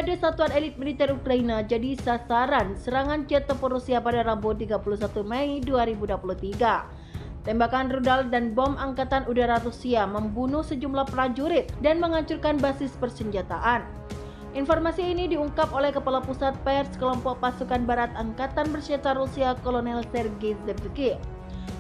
Brigade Satuan Elit Militer Ukraina jadi sasaran serangan jet tempur Rusia pada Rabu 31 Mei 2023. Tembakan rudal dan bom Angkatan Udara Rusia membunuh sejumlah prajurit dan menghancurkan basis persenjataan. Informasi ini diungkap oleh Kepala Pusat Pers Kelompok Pasukan Barat Angkatan Bersenjata Rusia Kolonel Sergei Zebsky.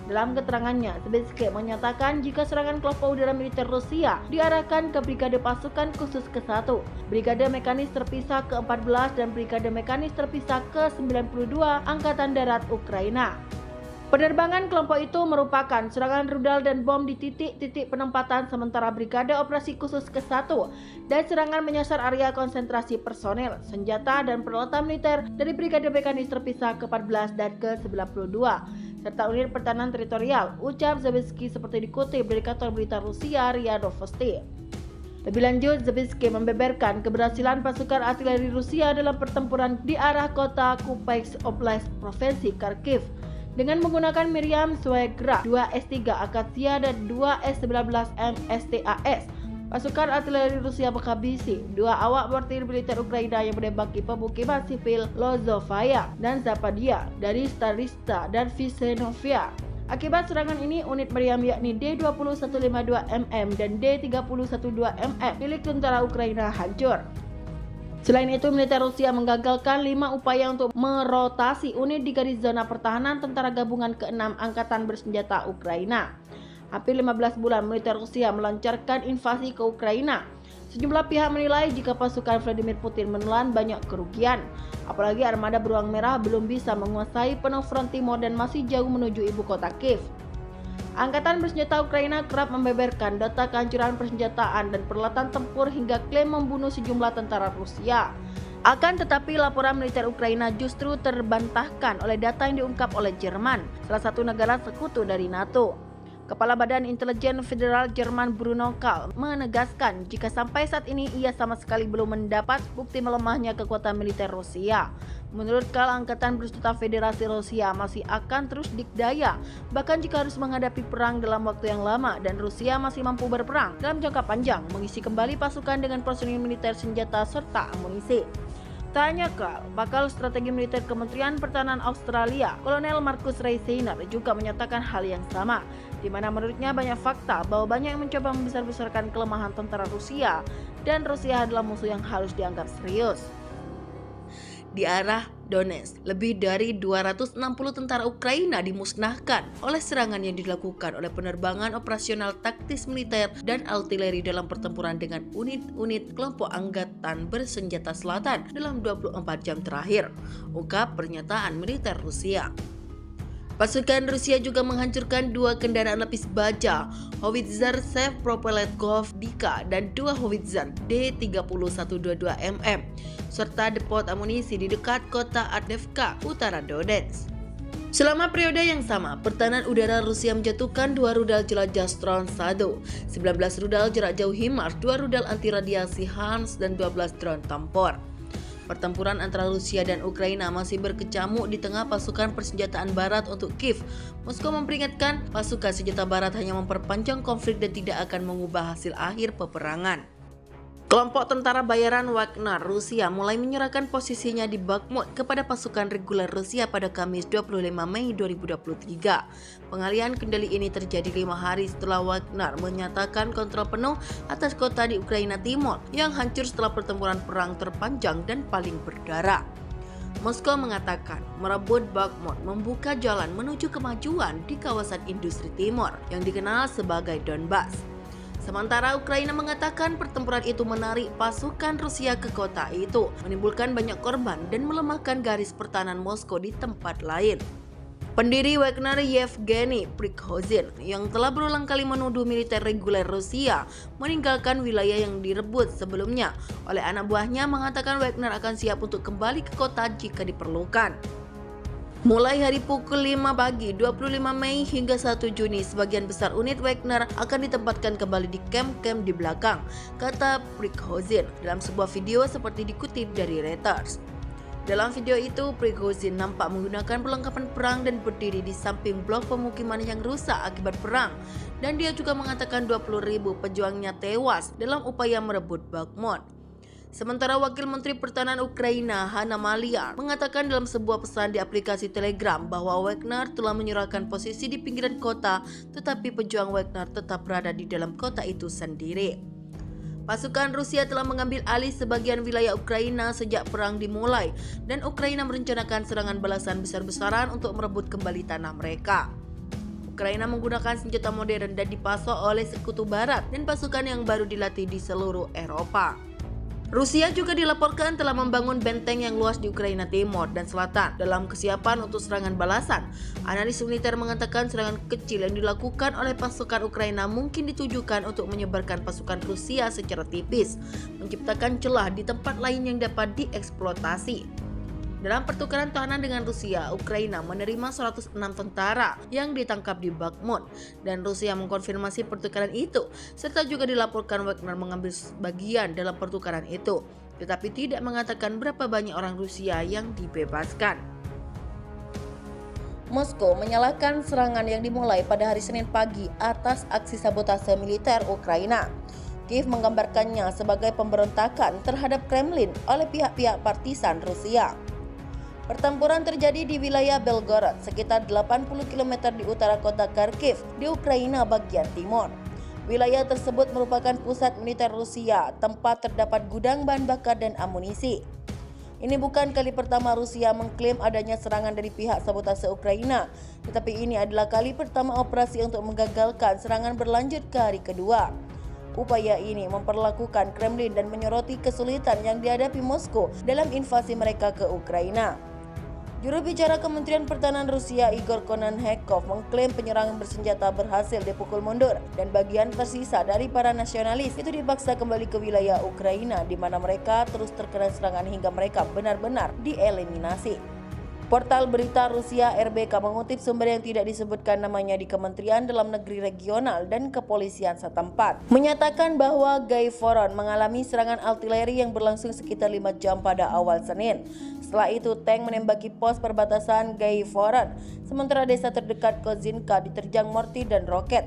Dalam keterangannya, Zebsky menyatakan jika serangan kelompok udara militer Rusia diarahkan ke Brigade Pasukan Khusus ke-1, Brigade Mekanis Terpisah ke-14 dan Brigade Mekanis Terpisah ke-92 Angkatan Darat Ukraina. Penerbangan kelompok itu merupakan serangan rudal dan bom di titik-titik penempatan sementara Brigade Operasi Khusus ke-1 dan serangan menyasar area konsentrasi personel, senjata, dan peralatan militer dari Brigade Mekanis Terpisah ke-14 dan ke-92 serta unit pertahanan teritorial, ucap Zebsky seperti dikutip dari kantor berita Rusia RIA Novosti. Lebih lanjut, Zebsky membeberkan keberhasilan pasukan artileri Rusia dalam pertempuran di arah kota Kupets Oblast Provinsi Kharkiv dengan menggunakan Miriam Swegra 2S3 Akasia dan 2S19M STAS. Pasukan artileri Rusia menghabisi 2 awak mortir militer Ukraina yang menembaki pemukiman sipil Lozovaya dan Zapadia dari Starista dan Vysenovia. Akibat serangan ini, unit meriam yakni D2152mm dan D3012mm milik tentara Ukraina hancur. Selain itu, militer Rusia menggagalkan 5 upaya untuk merotasi unit di garis zona pertahanan tentara gabungan ke-6 Angkatan Bersenjata Ukraina. Hampir 15 bulan militer Rusia melancarkan invasi ke Ukraina. Sejumlah pihak menilai jika pasukan Vladimir Putin menelan banyak kerugian, apalagi armada beruang merah belum bisa menguasai penuh front timur dan masih jauh menuju ibu kota Kiev. Angkatan Bersenjata Ukraina kerap membeberkan data kehancuran persenjataan dan peralatan tempur hingga klaim membunuh sejumlah tentara Rusia. Akan tetapi laporan militer Ukraina justru terbantahkan oleh data yang diungkap oleh Jerman, salah satu negara sekutu dari NATO. Kepala Badan Intelijen Federal Jerman Bruno Kahl menegaskan jika sampai saat ini ia sama sekali belum mendapat bukti melemahnya kekuatan militer Rusia. Menurut Kahl, Angkatan Bersenjata Federasi Rusia masih akan terus dikdaya, bahkan jika harus menghadapi perang dalam waktu yang lama dan Rusia masih mampu berperang dalam jangka panjang, mengisi kembali pasukan dengan personil militer senjata serta amunisi. Tanya Kahl, bakal strategi militer Kementerian Pertahanan Australia, Kolonel Marcus Reyseiner juga menyatakan hal yang sama, di mana menurutnya banyak fakta bahwa banyak yang mencoba membesar-besarkan kelemahan tentara Rusia dan Rusia adalah musuh yang harus dianggap serius. Di arah Donetsk, lebih dari 260 tentara Ukraina dimusnahkan oleh serangan yang dilakukan oleh penerbangan operasional taktis militer dan artileri dalam pertempuran dengan unit-unit kelompok angkatan bersenjata selatan dalam 24 jam terakhir, ungkap pernyataan militer Rusia. Pasukan Rusia juga menghancurkan 2 kendaraan lapis baja, howitzer self-propelled Golf Dika dan 2 howitzer D3122mm, serta depot amunisi di dekat kota Avdiivka, utara Donetsk. Selama periode yang sama, pertahanan udara Rusia menjatuhkan 2 rudal jelajah Storm Shadow, 19 rudal jarak jauh HIMARS, 2 rudal anti radiasi HARMS, dan 12 drone tempur. Pertempuran antara Rusia dan Ukraina masih berkecamuk di tengah pasukan persenjataan Barat untuk Kiev. Moskow memperingatkan pasukan senjata Barat hanya memperpanjang konflik dan tidak akan mengubah hasil akhir peperangan. Kelompok tentara bayaran Wagner Rusia mulai menyerahkan posisinya di Bakhmut kepada pasukan reguler Rusia pada Kamis 25 Mei 2023. Pengalihan kendali ini terjadi 5 hari setelah Wagner menyatakan kontrol penuh atas kota di Ukraina Timur yang hancur setelah pertempuran perang terpanjang dan paling berdarah. Moskow mengatakan merebut Bakhmut membuka jalan menuju kemajuan di kawasan industri timur yang dikenal sebagai Donbas. Sementara Ukraina mengatakan pertempuran itu menarik pasukan Rusia ke kota itu, menimbulkan banyak korban dan melemahkan garis pertahanan Moskow di tempat lain. Pendiri Wagner Yevgeny Prigozhin yang telah berulang kali menuduh militer reguler Rusia meninggalkan wilayah yang direbut sebelumnya oleh anak buahnya mengatakan Wagner akan siap untuk kembali ke kota jika diperlukan. Mulai hari pukul 5 pagi 25 Mei hingga 1 Juni, sebagian besar unit Wagner akan ditempatkan kembali di kamp-kamp di belakang, kata Prigozhin dalam sebuah video seperti dikutip dari Reuters. Dalam video itu, Prigozhin nampak menggunakan perlengkapan perang dan berdiri di samping blok pemukiman yang rusak akibat perang, dan dia juga mengatakan 20.000 pejuangnya tewas dalam upaya merebut Bakhmut. Sementara Wakil Menteri Pertahanan Ukraina Hanna Maliar mengatakan dalam sebuah pesan di aplikasi Telegram bahwa Wagner telah menyerahkan posisi di pinggiran kota, tetapi pejuang Wagner tetap berada di dalam kota itu sendiri. Pasukan Rusia telah mengambil alih sebagian wilayah Ukraina sejak perang dimulai, dan Ukraina merencanakan serangan balasan besar-besaran untuk merebut kembali tanah mereka. Ukraina menggunakan senjata modern dan dipasok oleh Sekutu Barat dan pasukan yang baru dilatih di seluruh Eropa. Rusia juga dilaporkan telah membangun benteng yang luas di Ukraina Timur dan Selatan dalam kesiapan untuk serangan balasan. Analis militer mengatakan serangan kecil yang dilakukan oleh pasukan Ukraina mungkin ditujukan untuk menyebarkan pasukan Rusia secara tipis, menciptakan celah di tempat lain yang dapat dieksploitasi. Dalam pertukaran tahanan dengan Rusia, Ukraina menerima 106 tentara yang ditangkap di Bakhmut, dan Rusia mengkonfirmasi pertukaran itu, serta juga dilaporkan Wagner mengambil bagian dalam pertukaran itu, tetapi tidak mengatakan berapa banyak orang Rusia yang dibebaskan. Moskow menyalahkan serangan yang dimulai pada hari Senin pagi atas aksi sabotase militer Ukraina. Kiev menggambarkannya sebagai pemberontakan terhadap Kremlin oleh pihak-pihak partisan Rusia. Pertempuran terjadi di wilayah Belgorod, sekitar 80 km di utara kota Kharkiv di Ukraina bagian timur. Wilayah tersebut merupakan pusat militer Rusia, tempat terdapat gudang bahan bakar dan amunisi. Ini bukan kali pertama Rusia mengklaim adanya serangan dari pihak sabotase Ukraina, tetapi ini adalah kali pertama operasi untuk menggagalkan serangan berlanjut ke hari kedua. Upaya ini memperlakukan Kremlin dan menyoroti kesulitan yang dihadapi Moskow dalam invasi mereka ke Ukraina. Juru bicara Kementerian Pertahanan Rusia Igor Kononenko mengklaim penyerangan bersenjata berhasil dipukul mundur dan bagian tersisa dari para nasionalis itu dipaksa kembali ke wilayah Ukraina di mana mereka terus terkena serangan hingga mereka benar-benar dieliminasi. Portal berita Rusia RBK mengutip sumber yang tidak disebutkan namanya di Kementerian Dalam Negeri regional dan kepolisian setempat, menyatakan bahwa Gaivoron mengalami serangan artileri yang berlangsung sekitar 5 jam pada awal Senin. Setelah itu, tank menembaki pos perbatasan Gaivoron, sementara desa terdekat Kozinka diterjang mortir dan roket.